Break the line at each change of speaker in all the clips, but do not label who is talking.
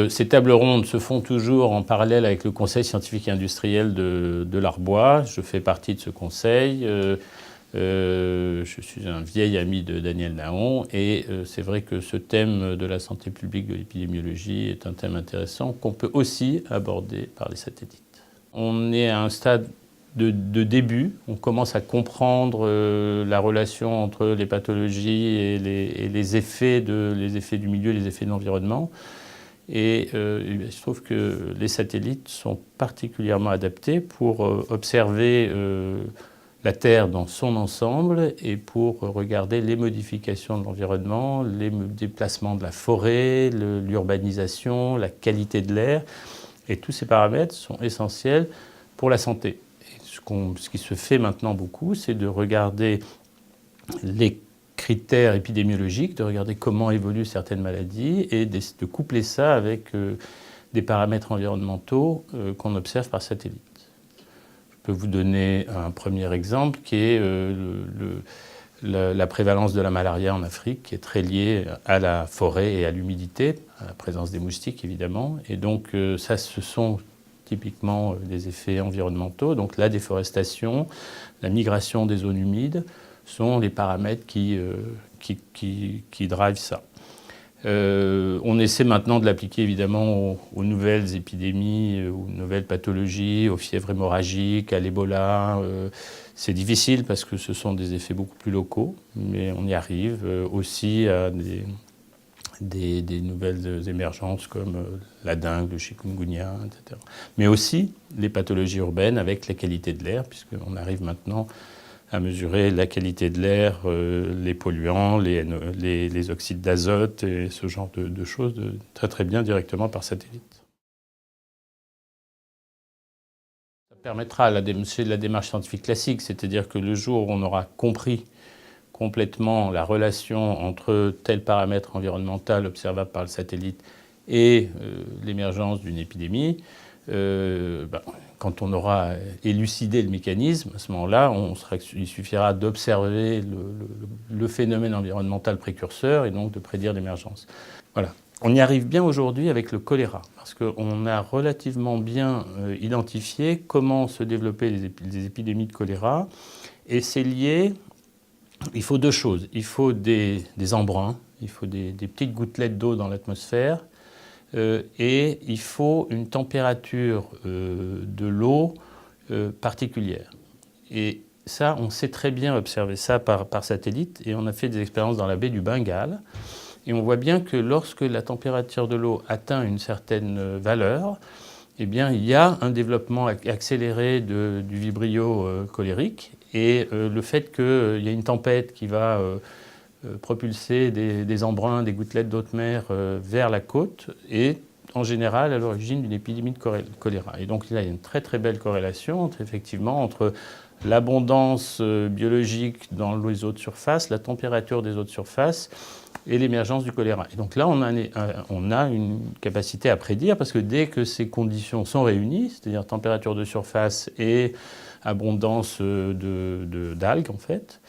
Ces tables rondes se font toujours en parallèle avec le Conseil scientifique et industriel de l'Arbois. Je fais partie de ce conseil. Je suis un vieil ami de Daniel Nahon et c'est vrai que ce thème de la santé publique, de l'épidémiologie est un thème intéressant qu'on peut aussi aborder par les satellites. On est à un stade de début, on commence à comprendre la relation entre les pathologies et les effets du milieu, les effets de l'environnement. Et il se trouve que les satellites sont particulièrement adaptés pour observer la Terre dans son ensemble et pour regarder les modifications de l'environnement, les déplacements de la forêt, l'urbanisation, la qualité de l'air. Et tous ces paramètres sont essentiels pour la santé. Ce qui se fait maintenant beaucoup, c'est de regarder les critères épidémiologiques, de regarder comment évoluent certaines maladies et de coupler ça avec des paramètres environnementaux qu'on observe par satellite. Je peux vous donner un premier exemple qui est la prévalence de la malaria en Afrique, qui est très liée à la forêt et à l'humidité, à la présence des moustiques évidemment. Et donc ça, ce sont typiquement des effets environnementaux. Donc la déforestation, la migration des zones humides sont les paramètres qui drivent ça. On essaie maintenant de l'appliquer évidemment aux nouvelles épidémies, aux nouvelles pathologies, aux fièvres hémorragiques, à l'Ebola. C'est difficile parce que ce sont des effets beaucoup plus locaux, mais on y arrive. Aussi à des nouvelles émergences comme la dengue, le chikungunya, etc. Mais aussi les pathologies urbaines avec la qualité de l'air, puisqu'on arrive maintenant à mesurer la qualité de l'air, les polluants, les oxydes d'azote et ce genre de choses très très bien directement par satellite. Ça permettra, c'est de la démarche scientifique classique, c'est-à-dire que le jour où on aura compris complètement la relation entre tel paramètre environnemental observable par le satellite et l'émergence d'une épidémie, quand on aura élucidé le mécanisme, à ce moment-là, il suffira d'observer le phénomène environnemental précurseur et donc de prédire l'émergence. Voilà. On y arrive bien aujourd'hui avec le choléra, parce qu'on a relativement bien identifié comment se développaient les épidémies de choléra, et c'est lié. Il faut deux choses. Il faut des embruns, il faut des petites gouttelettes d'eau dans l'atmosphère, et il faut une température de l'eau particulière. Et ça, on sait très bien observer ça par satellite, et on a fait des expériences dans la baie du Bengale. Et on voit bien que lorsque la température de l'eau atteint une certaine valeur, eh bien, il y a un développement accéléré du vibrio cholérique. Et le fait qu'il y ait une tempête qui va propulser des embruns, des gouttelettes d'eau de mer vers la côte est en général à l'origine d'une épidémie de choléra. Et donc là, il y a une très très belle corrélation effectivement entre l'abondance biologique dans les eaux de surface, la température des eaux de surface et l'émergence du choléra. Et donc là, on a une capacité à prédire, parce que dès que ces conditions sont réunies, c'est-à-dire température de surface et abondance d'algues, en fait,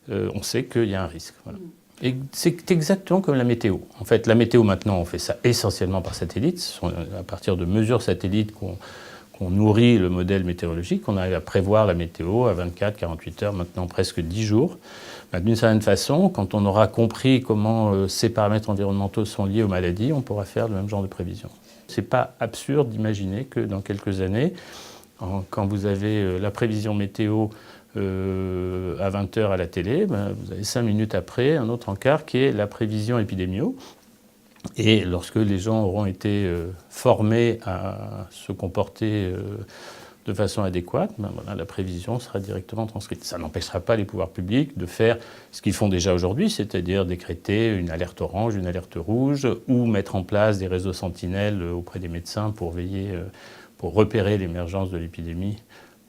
on sait qu'il y a un risque. Voilà. Et c'est exactement comme la météo. En fait, la météo, maintenant, on fait ça essentiellement par satellite. Ce sont à partir de mesures satellites qu'on nourrit le modèle météorologique, on arrive à prévoir la météo à 24, 48 heures, maintenant presque 10 jours. D'une certaine façon, quand on aura compris comment ces paramètres environnementaux sont liés aux maladies, on pourra faire le même genre de prévision. Ce n'est pas absurde d'imaginer que dans quelques années, quand vous avez la prévision météo à 20 heures à la télé, vous avez 5 minutes après un autre encart qui est la prévision épidémio. Et lorsque les gens auront été formés à se comporter de façon adéquate, voilà, la prévision sera directement transcrite. Ça n'empêchera pas les pouvoirs publics de faire ce qu'ils font déjà aujourd'hui, c'est-à-dire décréter une alerte orange, une alerte rouge, ou mettre en place des réseaux sentinelles auprès des médecins pour veiller, pour repérer l'émergence de l'épidémie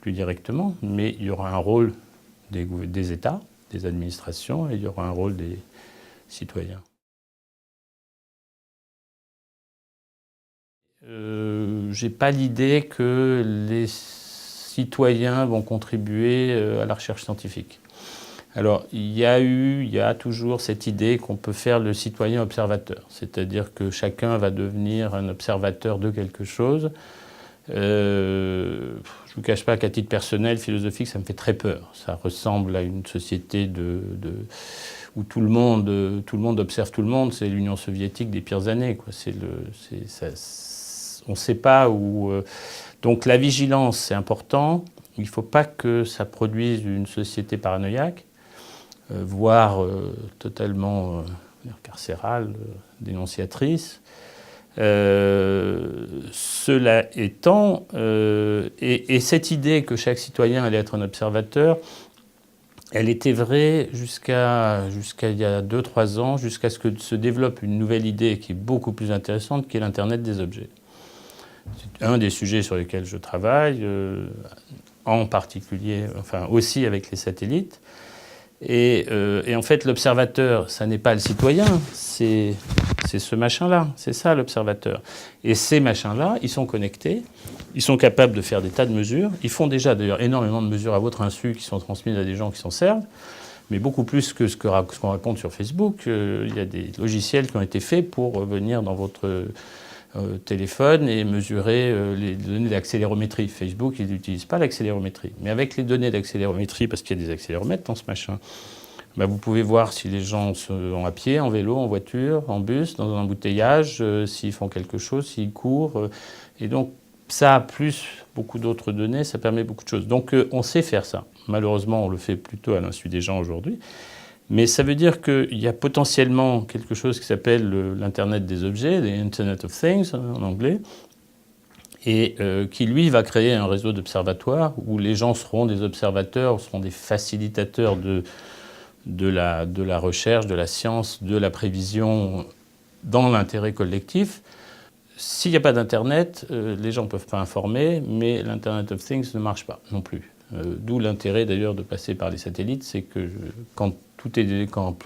plus directement. Mais il y aura un rôle des États, des administrations, et il y aura un rôle des citoyens. J'ai pas l'idée que les citoyens vont contribuer à la recherche scientifique. Alors, il y a toujours cette idée qu'on peut faire le citoyen observateur, c'est-à-dire que chacun va devenir un observateur de quelque chose. Je ne vous cache pas qu'à titre personnel, philosophique, ça me fait très peur. Ça ressemble à une société où tout le monde observe tout le monde. C'est l'Union soviétique des pires années, quoi. On ne sait pas où... Donc la vigilance, c'est important. Il ne faut pas que ça produise une société paranoïaque, voire totalement carcérale, dénonciatrice. Cela étant, et cette idée que chaque citoyen allait être un observateur, elle était vraie jusqu'à il y a 2-3 ans, jusqu'à ce que se développe une nouvelle idée qui est beaucoup plus intéressante, qui est l'Internet des objets. C'est un des sujets sur lesquels je travaille, en particulier, enfin aussi avec les satellites. Et en fait, l'observateur, ça n'est pas le citoyen, c'est ce machin-là, c'est ça l'observateur. Et ces machins-là, ils sont connectés, ils sont capables de faire des tas de mesures. Ils font déjà d'ailleurs énormément de mesures à votre insu qui sont transmises à des gens qui s'en servent, mais beaucoup plus que ce qu'on raconte sur Facebook. Il y a des logiciels qui ont été faits pour venir dans votre téléphone et mesurer les données d'accélérométrie. Facebook, ils n'utilisent pas l'accélérométrie. Mais avec les données d'accélérométrie, parce qu'il y a des accéléromètres dans ce machin, bah vous pouvez voir si les gens sont à pied, en vélo, en voiture, en bus, dans un embouteillage, s'ils font quelque chose, s'ils courent. Et donc, ça, plus beaucoup d'autres données, ça permet beaucoup de choses. Donc, on sait faire ça. Malheureusement, on le fait plutôt à l'insu des gens aujourd'hui. Mais ça veut dire qu'il y a potentiellement quelque chose qui s'appelle l'Internet des objets, the Internet of Things en anglais, et qui, lui, va créer un réseau d'observatoires où les gens seront des observateurs, seront des facilitateurs de la recherche, de la science, de la prévision dans l'intérêt collectif. S'il n'y a pas d'Internet, les gens ne peuvent pas informer, mais l'Internet of Things ne marche pas non plus. D'où l'intérêt d'ailleurs de passer par les satellites, c'est que quand plus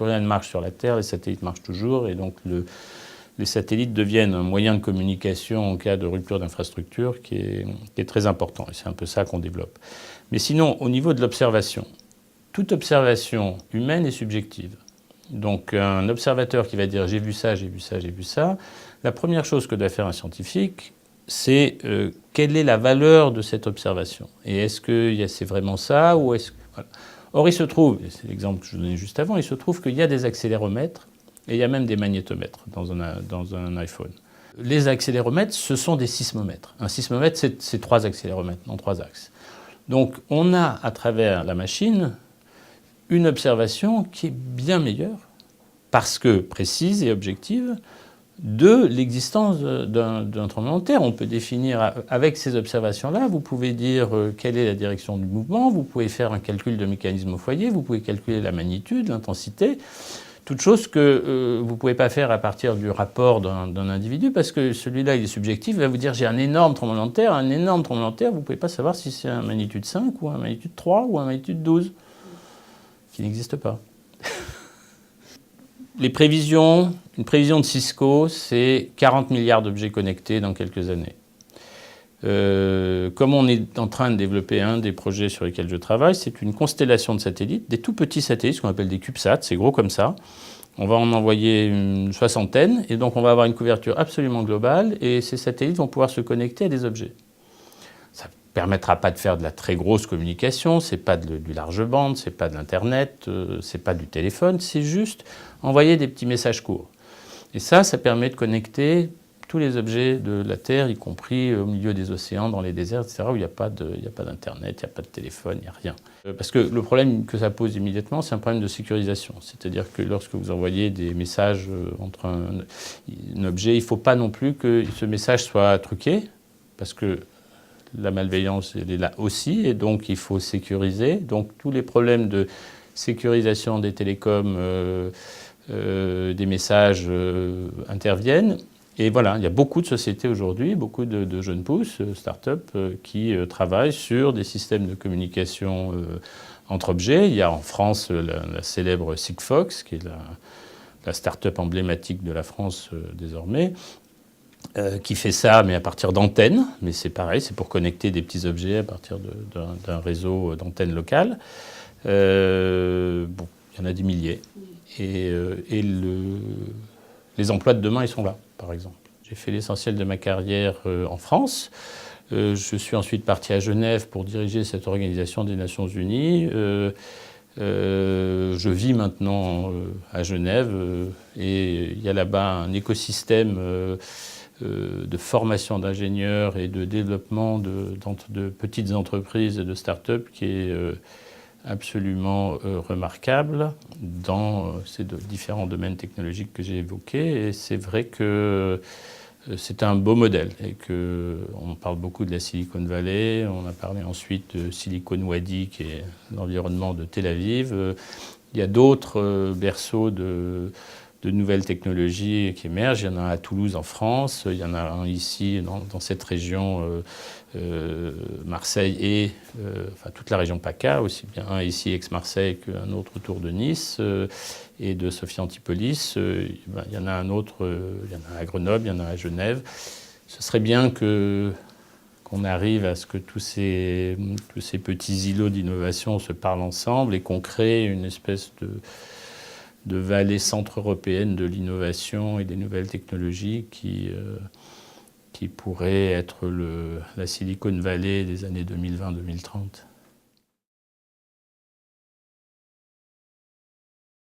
rien ne marche sur la Terre, les satellites marchent toujours, et donc les satellites deviennent un moyen de communication en cas de rupture d'infrastructure qui est très important, et c'est un peu ça qu'on développe. Mais sinon, au niveau de l'observation, toute observation humaine est subjective. Donc un observateur qui va dire « j'ai vu ça, j'ai vu ça, j'ai vu ça », la première chose que doit faire un scientifique, c'est quelle est la valeur de cette observation. Et est-ce que c'est vraiment ça ou est-ce que... Voilà. Or, il se trouve, et c'est l'exemple que je vous donnais juste avant, il se trouve qu'il y a des accéléromètres et il y a même des magnétomètres dans un iPhone. Les accéléromètres, ce sont des sismomètres. Un sismomètre, c'est 3 accéléromètres dans 3 axes. Donc, on a à travers la machine une observation qui est bien meilleure, parce que précise et objective, de l'existence d'un tremblement de terre. On peut définir, avec ces observations-là, vous pouvez dire quelle est la direction du mouvement, vous pouvez faire un calcul de mécanisme au foyer, vous pouvez calculer la magnitude, l'intensité, toutes choses que vous ne pouvez pas faire à partir du rapport d'un individu, parce que celui-là, il est subjectif, il va vous dire j'ai un énorme tremblement de terre, vous ne pouvez pas savoir si c'est un magnitude 5 ou un magnitude 3 ou un magnitude 12, qui n'existe pas. Les prévisions, une prévision de Cisco, c'est 40 milliards d'objets connectés dans quelques années. Comme on est en train de développer un des projets sur lesquels je travaille, c'est une constellation de satellites, des tout petits satellites, ce qu'on appelle des CubeSats, c'est gros comme ça. On va en envoyer une 60aine, et donc on va avoir une couverture absolument globale, et ces satellites vont pouvoir se connecter à des objets. Ça ne permettra pas de faire de la très grosse communication, c'est pas du large bande, c'est pas de l'Internet, c'est pas du téléphone, c'est juste envoyer des petits messages courts. Et ça permet de connecter tous les objets de la Terre, y compris au milieu des océans, dans les déserts, etc., où il n'y a pas d'Internet, il n'y a pas de téléphone, il n'y a rien. Parce que le problème que ça pose immédiatement, c'est un problème de sécurisation. C'est-à-dire que lorsque vous envoyez des messages entre un objet, il ne faut pas non plus que ce message soit truqué, parce que la malveillance, elle est là aussi, et donc il faut sécuriser. Donc tous les problèmes de sécurisation des télécoms, des messages interviennent. Et voilà, il y a beaucoup de sociétés aujourd'hui, beaucoup de jeunes pousses, start-up, qui travaillent sur des systèmes de communication entre objets. Il y a en France la célèbre Sigfox, qui est la start-up emblématique de la France désormais, qui fait ça, mais à partir d'antennes. Mais c'est pareil, c'est pour connecter des petits objets à partir d'un réseau d'antennes locales. Bon, il y en a des milliers. Et les emplois de demain, ils sont là, par exemple. J'ai fait l'essentiel de ma carrière en France. Je suis ensuite parti à Genève pour diriger cette organisation des Nations Unies. Je vis maintenant à Genève et il y a là-bas un écosystème de formation d'ingénieurs et de développement de petites entreprises et de start-up qui est absolument remarquable dans ces différents domaines technologiques que j'ai évoqués. Et c'est vrai que c'est un beau modèle et qu'on parle beaucoup de la Silicon Valley, on a parlé ensuite de Silicon Wadi qui est l'environnement de Tel Aviv. Il y a d'autres berceaux de nouvelles technologies qui émergent. Il y en a un à Toulouse en France, il y en a un ici dans cette région, Marseille et enfin, toute la région PACA, aussi bien un ici Aix-Marseille qu'un autre autour de Nice et de Sophia Antipolis. Il y en a un autre, il y en a à Grenoble, il y en a à Genève. Ce serait bien qu'on arrive à ce que tous ces petits îlots d'innovation se parlent ensemble et qu'on crée une espèce de vallée centre-européenne de l'innovation et des nouvelles technologies qui pourrait être la Silicon Valley des années 2020-2030.